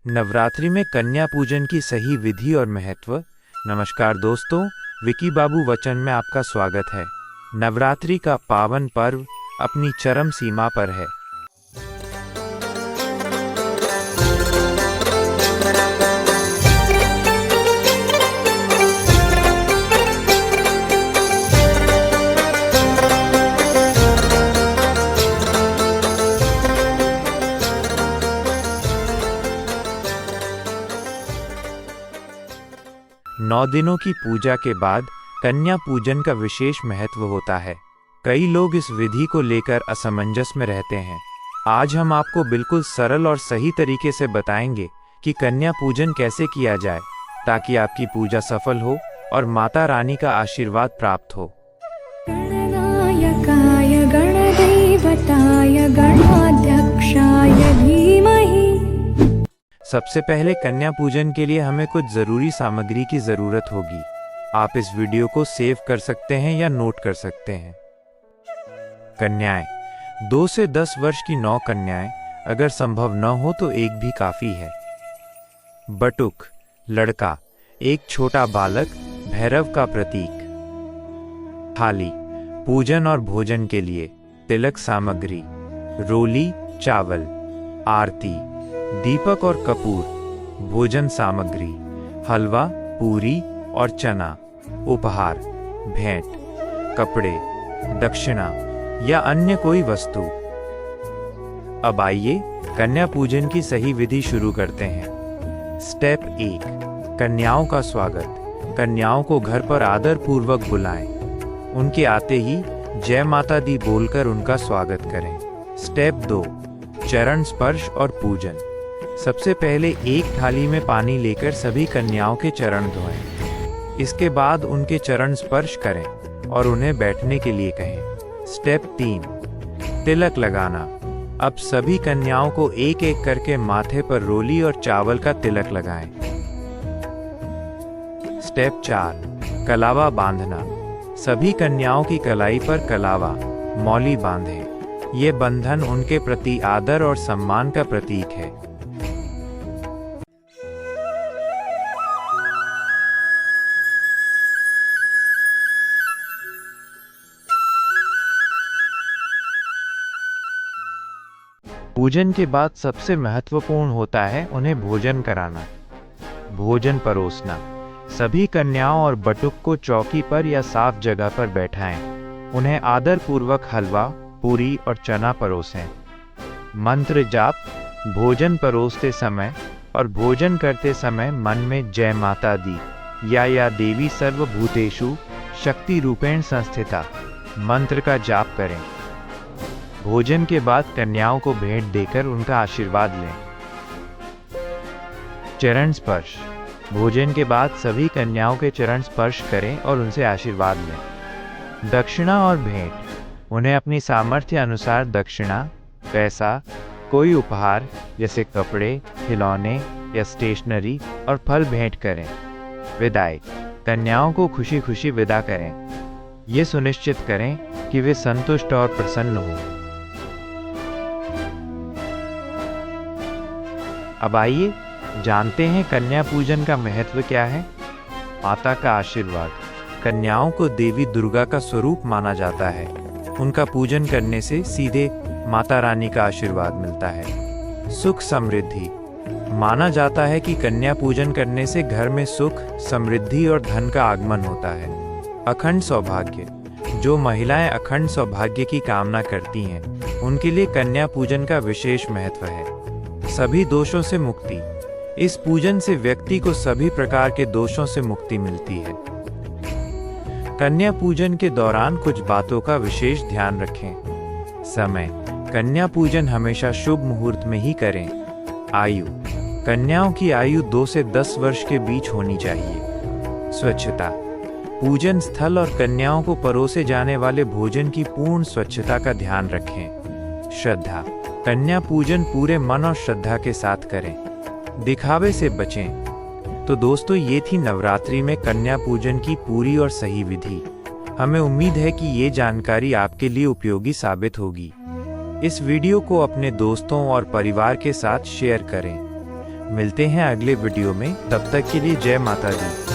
नवरात्रि में कन्या पूजन की सही विधि और महत्व। नमस्कार दोस्तों, विकी बाबू वचन में आपका स्वागत है। नवरात्रि का पावन पर्व अपनी चरम सीमा पर है। नौ दिनों की पूजा के बाद कन्या पूजन का विशेष महत्व होता है। कई लोग इस विधि को लेकर असमंजस में रहते हैं। आज हम आपको बिल्कुल सरल और सही तरीके से बताएंगे कि कन्या पूजन कैसे किया जाए ताकि आपकी पूजा सफल हो और माता रानी का आशीर्वाद प्राप्त हो। गणनायकाय गणदेवताय गणाध्यक्षाय धीमहि। सबसे पहले कन्या पूजन के लिए हमें कुछ जरूरी सामग्री की जरूरत होगी। आप इस वीडियो को सेव कर सकते हैं या नोट कर सकते हैं। कन्याएं 2 से 10 वर्ष की 9 कन्याएं, अगर संभव न हो तो एक भी काफी है। बटुक लड़का, एक छोटा बालक, भैरव का प्रतीक। थाली पूजन और भोजन के लिए। तिलक सामग्री, रोली, चावल। आरती, दीपक और कपूर। भोजन सामग्री, हलवा, पूरी और चना। उपहार, भेंट, कपड़े, दक्षिणा या अन्य कोई वस्तु। अब आइए कन्या पूजन की सही विधि शुरू करते हैं। स्टेप 1, कन्याओं का स्वागत। कन्याओं को घर पर आदर पूर्वक बुलाएं। उनके आते ही जय माता दी बोलकर उनका स्वागत करें। स्टेप 2, चरण स्पर्श और पूजन। सबसे पहले एक थाली में पानी लेकर सभी कन्याओं के चरण धोएं। इसके बाद उनके चरण स्पर्श करें और उन्हें बैठने के लिए कहें। स्टेप 3, तिलक लगाना। अब सभी कन्याओं को एक एक करके माथे पर रोली और चावल का तिलक लगाएं। स्टेप 4, कलावा बांधना। सभी कन्याओं की कलाई पर कलावा, मौली बांधें। ये बंधन उनके प्रति आदर और सम्मान का प्रतीक है। पूजन के बाद सबसे महत्वपूर्ण होता है उन्हें भोजन कराना। भोजन परोसना। सभी कन्याओं और बटुक को चौकी पर या साफ जगह पर बैठाएं। उन्हें आदर पूर्वक हलवा, पूरी और चना परोसें। मंत्र जाप। भोजन परोसते समय और भोजन करते समय मन में जय माता दी या देवी सर्वभूतेषु शक्ति रूपेण संस्थिता मंत्र का जाप करें। भोजन के बाद कन्याओं को भेंट देकर उनका आशीर्वाद लें। चरण स्पर्श। भोजन के बाद सभी कन्याओं के चरण स्पर्श करें और उनसे आशीर्वाद लें। दक्षिणा और भेंट। उन्हें अपनी सामर्थ्य अनुसार दक्षिणा, पैसा, कोई उपहार जैसे कपड़े, खिलौने या स्टेशनरी और फल भेंट करें। विदाई। कन्याओं को खुशी खुशी विदा करें। ये सुनिश्चित करें कि वे संतुष्ट और प्रसन्न हों। अब आइए जानते हैं कन्या पूजन का महत्व क्या है। माता का आशीर्वाद। कन्याओं को देवी दुर्गा का स्वरूप माना जाता है। उनका पूजन करने से सीधे माता रानी का आशीर्वाद मिलता है। सुख समृद्धि। माना जाता है कि कन्या पूजन करने से घर में सुख, समृद्धि और धन का आगमन होता है। अखंड सौभाग्य। जो महिलाएं अखंड सौभाग्य की कामना करती हैं, उनके लिए कन्या पूजन का विशेष महत्व है। सभी दोषों से मुक्ति। इस पूजन से व्यक्ति को सभी प्रकार के दोषों से मुक्ति मिलती है। कन्या पूजन के दौरान कुछ बातों का विशेष ध्यान रखें। समय। कन्या पूजन हमेशा शुभ मुहूर्त में ही करें। आयु। कन्याओं की आयु 2 से 10 वर्ष के बीच होनी चाहिए। स्वच्छता। पूजन स्थल और कन्याओं को परोसे जाने वाले भोजन की पूर्ण स्वच्छता का ध्यान रखें। श्रद्धा। कन्या पूजन पूरे मन और श्रद्धा के साथ करें। दिखावे से बचें। तो दोस्तों, ये थी नवरात्रि में कन्या पूजन की पूरी और सही विधि। हमें उम्मीद है कि ये जानकारी आपके लिए उपयोगी साबित होगी। इस वीडियो को अपने दोस्तों और परिवार के साथ शेयर करें। मिलते हैं अगले वीडियो में, तब तक के लिए जय माता दी।